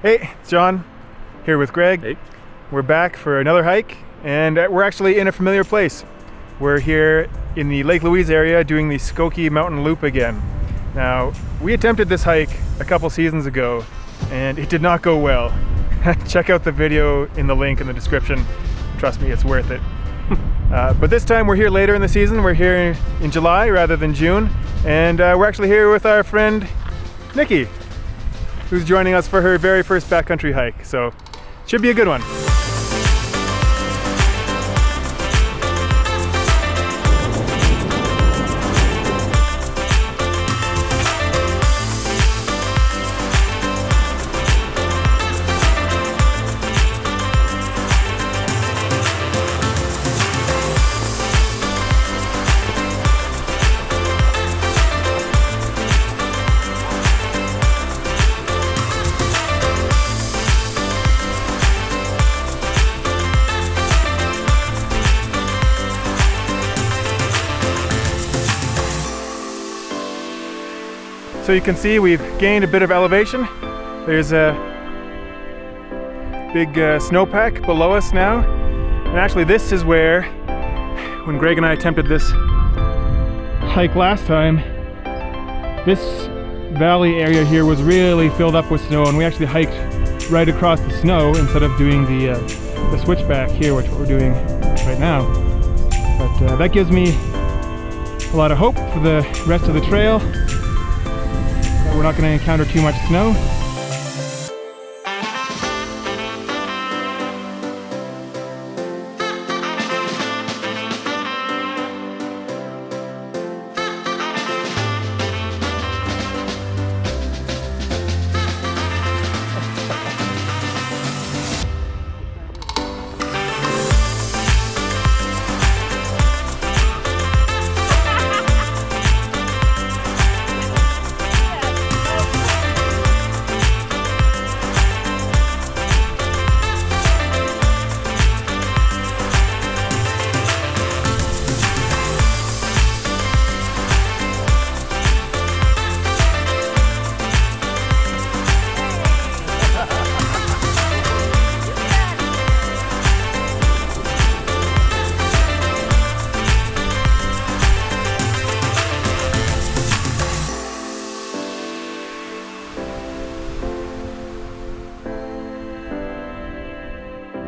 Hey, it's John, here with Greg. Hey. We're back for another hike, and we're actually in a familiar place. We're here in the Lake Louise area doing the Skoki Mountain Loop again. Now, we attempted this hike a couple seasons ago, and it did not go well. Check out the video in the link in the description. Trust me, it's worth it. But this time we're here later in the season. We're here in July rather than June, and we're actually here with our friend Nikki, who's joining us for her very first backcountry hike. So, should be a good one. So you can see we've gained a bit of elevation. There's a big snowpack below us now. And actually this is where, when Greg and I attempted this hike last time, this valley area here was really filled up with snow, and we actually hiked right across the snow instead of doing the switchback here, which we're doing right now. But that gives me a lot of hope for the rest of the trail. We're not going to encounter too much snow.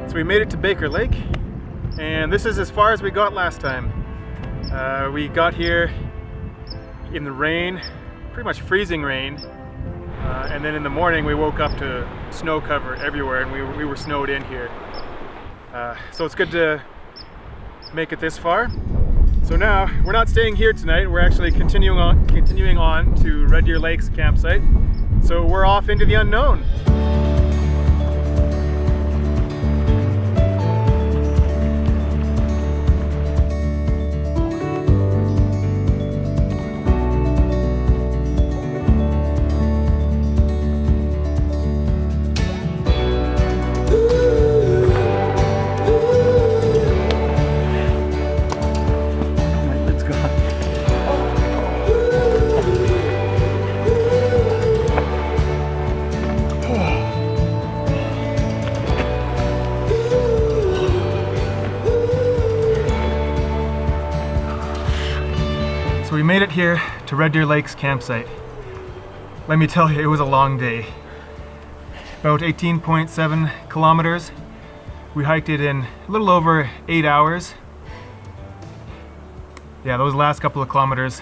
So we made it to Baker Lake, and this is as far as we got last time. We got here in the rain, pretty much freezing rain, and then in the morning we woke up to snow cover everywhere, and we were snowed in here. So it's good to make it this far. So now we're not staying here tonight. We're actually continuing on to Red Deer Lake's campsite. So we're off into the unknown. So we made it here to Red Deer Lake's campsite. Let me tell you, it was a long day. About 18.7 kilometers. We hiked it in a little over 8 hours. Yeah, those last couple of kilometers,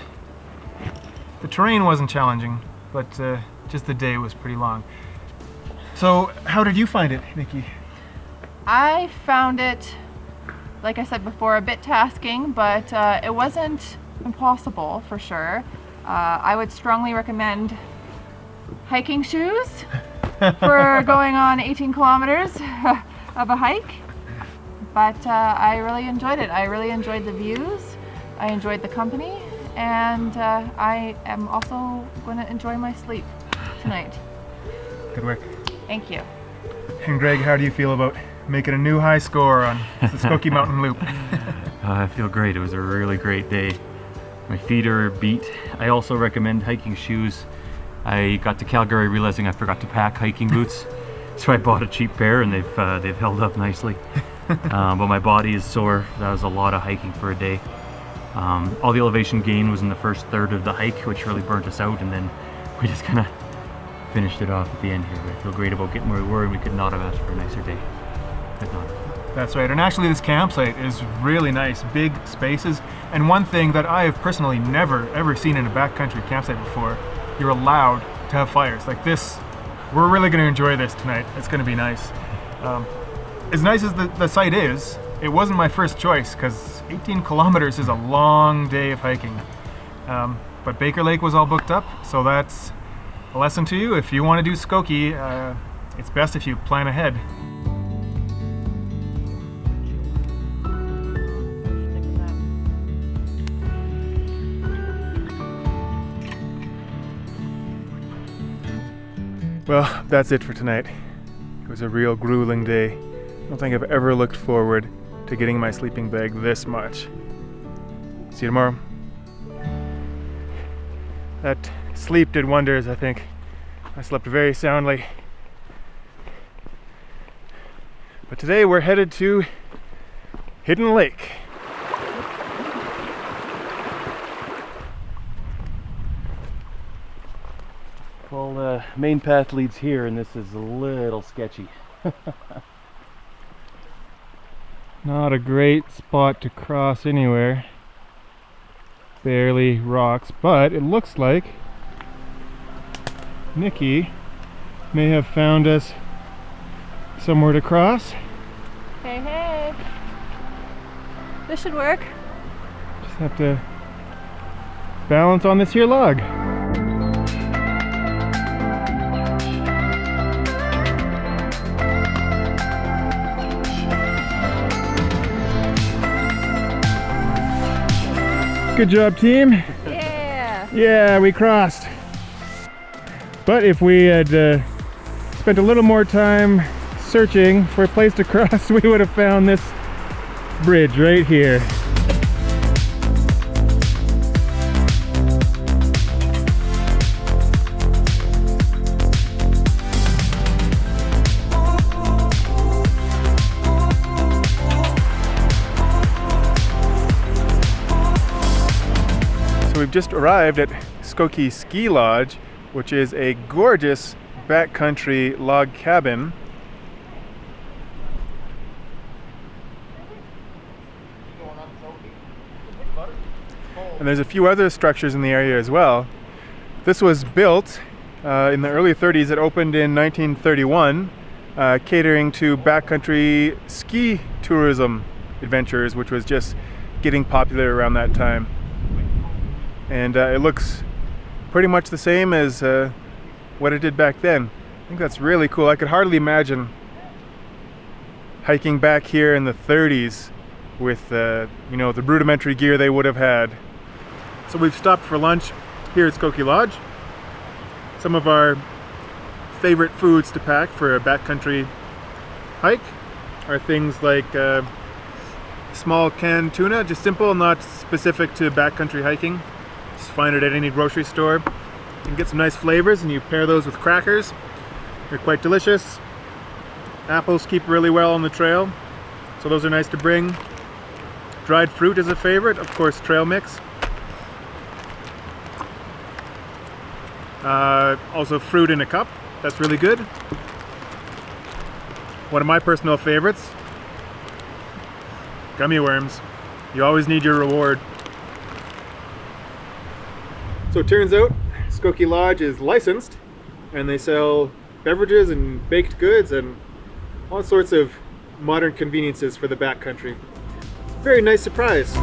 the terrain wasn't challenging, but just the day was pretty long. So how did you find it, Nikki? I found it, like I said before, a bit tasking, but it wasn't impossible for sure. I would strongly recommend hiking shoes for going on 18 kilometers of a hike, but I really enjoyed it. I really enjoyed the views, I enjoyed the company, and I am also going to enjoy my sleep tonight. Good work. Thank you. And Greg, how do you feel about making a new high score on the Skoki Mountain Loop? I feel great. It was a really great day. My feet are beat. I also recommend hiking shoes. I got to Calgary realizing I forgot to pack hiking boots, So I bought a cheap pair and they've held up nicely. But my body is sore. That was a lot of hiking for a day. All the elevation gain was in the first third of the hike, which really burnt us out, and then we just kind of finished it off at the end here. I feel great about getting where we were, and we could not have asked for a nicer day. Could not have. That's right, and actually this campsite is really nice, big spaces, and one thing that I have personally never ever seen in a backcountry campsite before, you're allowed to have fires. Like this, we're really going to enjoy this tonight. It's going to be nice. As nice as the site is, it wasn't my first choice because 18 kilometers is a long day of hiking. But Baker Lake was all booked up, so that's a lesson to you. If you want to do Skoki, it's best if you plan ahead. Well, that's it for tonight. It was a real grueling day. I don't think I've ever looked forward to getting my sleeping bag this much. See you tomorrow. That sleep did wonders, I think. I slept very soundly. But today we're headed to Hidden Lake. Well, the main path leads here, and this is a little sketchy. Not a great spot to cross anywhere. Barely rocks, but it looks like Nikki may have found us somewhere to cross. Hey, hey. This should work. Just have to balance on this here log. Good job, team. Yeah. Yeah, we crossed. But if we had spent a little more time searching for a place to cross, we would have found this bridge right here. So we've just arrived at Skoki Ski Lodge, which is a gorgeous backcountry log cabin. And there's a few other structures in the area as well. This was built in the early 30s. It opened in 1931, catering to backcountry ski tourism adventures, which was just getting popular around that time. And it looks pretty much the same as what it did back then. I think that's really cool. I could hardly imagine hiking back here in the 30s with you know, the rudimentary gear they would have had. So we've stopped for lunch here at Skoki Lodge. Some of our favorite foods to pack for a backcountry hike are things like small canned tuna, just simple, not specific to backcountry hiking. Just find it at any grocery store. You can get some nice flavors and you pair those with crackers. They're quite delicious. Apples keep really well on the trail, so those are nice to bring. Dried fruit is a favorite, of course, trail mix. Also fruit in a cup, that's really good. One of my personal favorites, gummy worms. You always need your reward. So it turns out Skoki Lodge is licensed and they sell beverages and baked goods and all sorts of modern conveniences for the backcountry. Very nice surprise.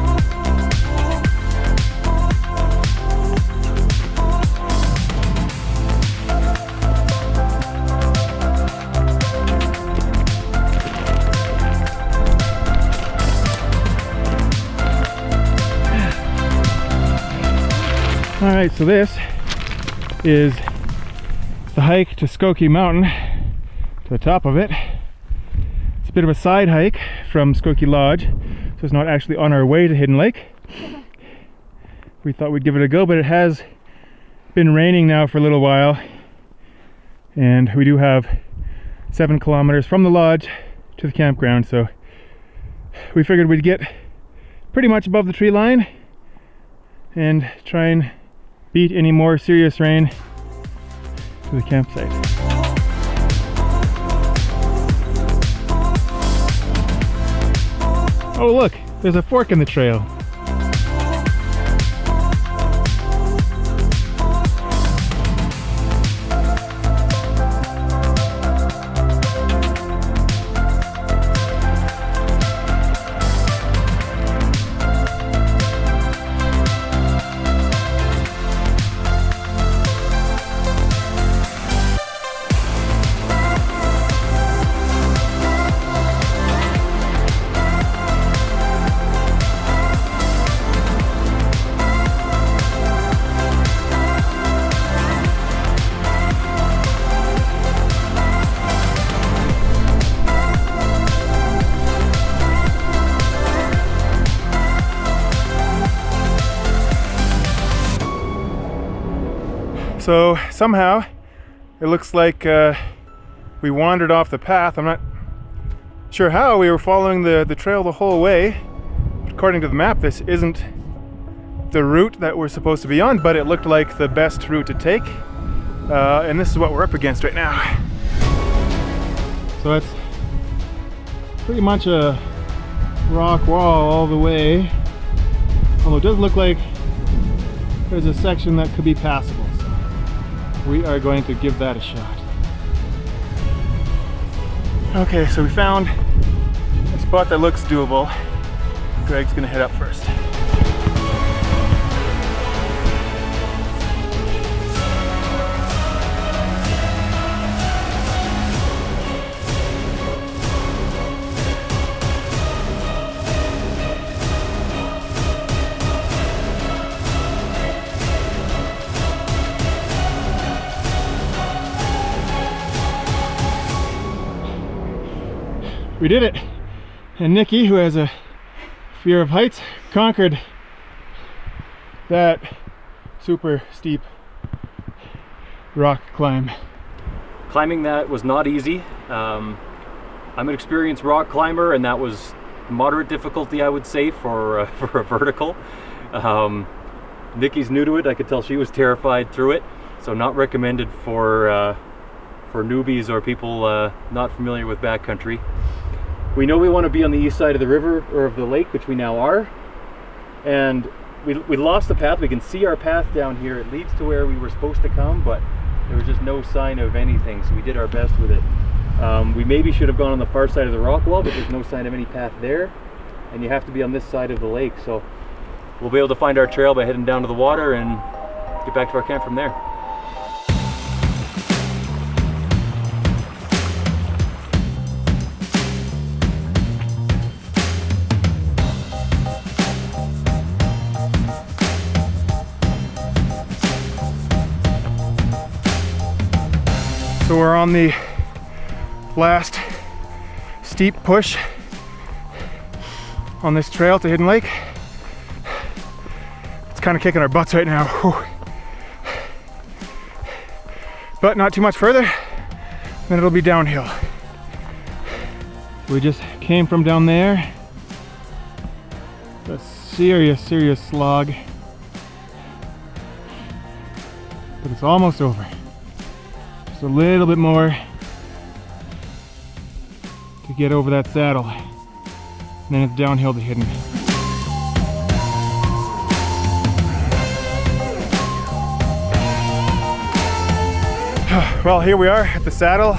Alright, so this is the hike to Skoki Mountain, to the top of it. It's a bit of a side hike from Skoki Lodge, so it's not actually on our way to Hidden Lake. We thought we'd give it a go, but it has been raining now for a little while, and we do have 7 kilometers from the lodge to the campground, so we figured we'd get pretty much above the tree line and try and beat any more serious rain to the campsite. Oh look, there's a fork in the trail. So somehow it looks like we wandered off the path. I'm not sure how. We were following the trail the whole way. According to the map, this isn't the route that we're supposed to be on, but it looked like the best route to take. And this is what we're up against right now. So it's pretty much a rock wall all the way. Although it does look like there's a section that could be passable. We are going to give that a shot. Okay, so we found a spot that looks doable. Greg's gonna head up first. We did it! And Nikki, who has a fear of heights, conquered that super steep rock climb. Climbing that was not easy. I'm an experienced rock climber, and that was moderate difficulty, I would say, for a vertical. Nikki's new to it. I could tell she was terrified through it, so not recommended for newbies or people not familiar with backcountry. We know we want to be on the east side of the river, or of the lake, which we now are. And we lost the path. We can see our path down here. It leads to where we were supposed to come, but there was just no sign of anything, so we did our best with it. We maybe should have gone on the far side of the rock wall, but there's no sign of any path there. And you have to be on this side of the lake, so we'll be able to find our trail by heading down to the water and get back to our camp from there. So we're on the last steep push on this trail to Hidden Lake. It's kind of kicking our butts right now. Whew. But not too much further, then it'll be downhill. We just came from down there. It's a serious slog. But it's almost over. Just a little bit more to get over that saddle. And then it's downhill to Hidden. Well, here we are at the saddle.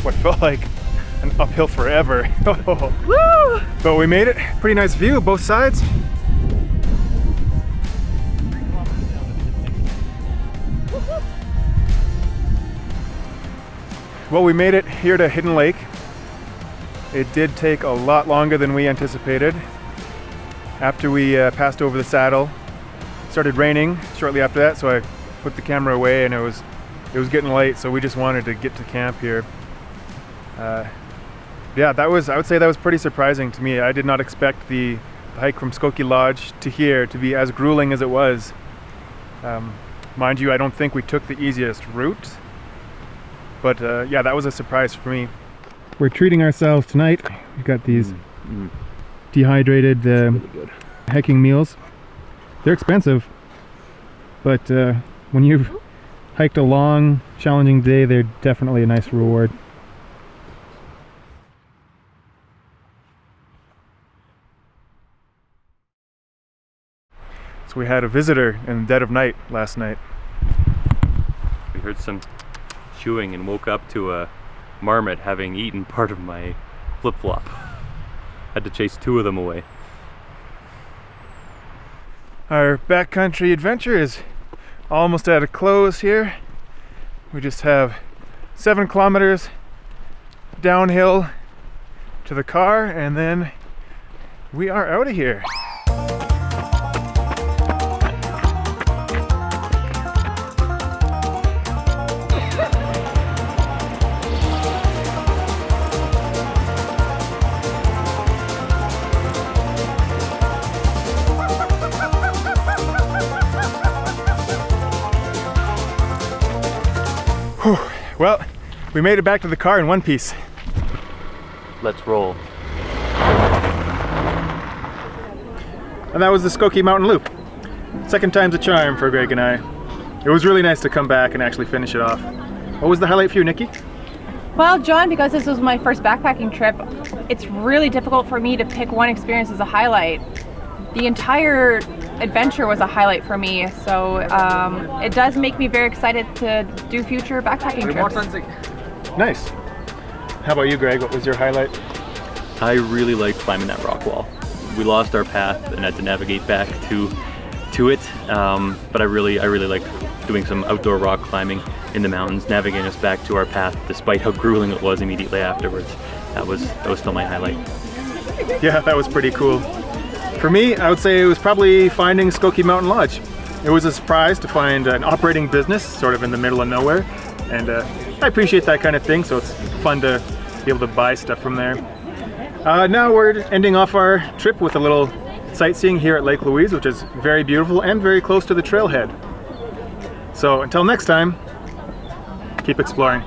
What felt like an uphill forever. Woo! But we made it. Pretty nice view, both sides. Well, we made it here to Hidden Lake. It did take a lot longer than we anticipated. After we passed over the saddle, it started raining shortly after that, so I put the camera away, and it was getting late, so we just wanted to get to camp here. Yeah, I would say that was pretty surprising to me. I did not expect the hike from Skoki Lodge to here to be as grueling as it was. Mind you, I don't think we took the easiest route. But yeah, that was a surprise for me. We're treating ourselves tonight. We've got these dehydrated Really good. hiking meals. They're expensive, but when you've hiked a long, challenging day, they're definitely a nice reward. So we had a visitor in the dead of night last night. We heard some chewing and woke up to a marmot having eaten part of my flip-flop. Had to chase 2 of them away. Our backcountry adventure is almost at a close here. We just have 7 kilometers downhill to the car, and then we are out of here. Whew. Well, we made it back to the car in one piece. Let's roll. And that was the Skoki Mountain Loop. Second time's a charm for Greg and I. It was really nice to come back and actually finish it off. What was the highlight for you, Nikki? Well, John, because this was my first backpacking trip, it's really difficult for me to pick one experience as a highlight. The entire adventure was a highlight for me, so it does make me very excited to do future backpacking trips. Nice. How about you, Greg? What was your highlight? I really liked climbing that rock wall. We lost our path and had to navigate back to it, but I really liked doing some outdoor rock climbing in the mountains, navigating us back to our path despite how grueling it was immediately afterwards. That was still my highlight. Yeah, that was pretty cool. For me, I would say it was probably finding Skoki Mountain Lodge. It was a surprise to find an operating business sort of in the middle of nowhere, and I appreciate that kind of thing, so it's fun to be able to buy stuff from there. Now we're ending off our trip with a little sightseeing here at Lake Louise, which is very beautiful and very close to the trailhead. So until next time, keep exploring.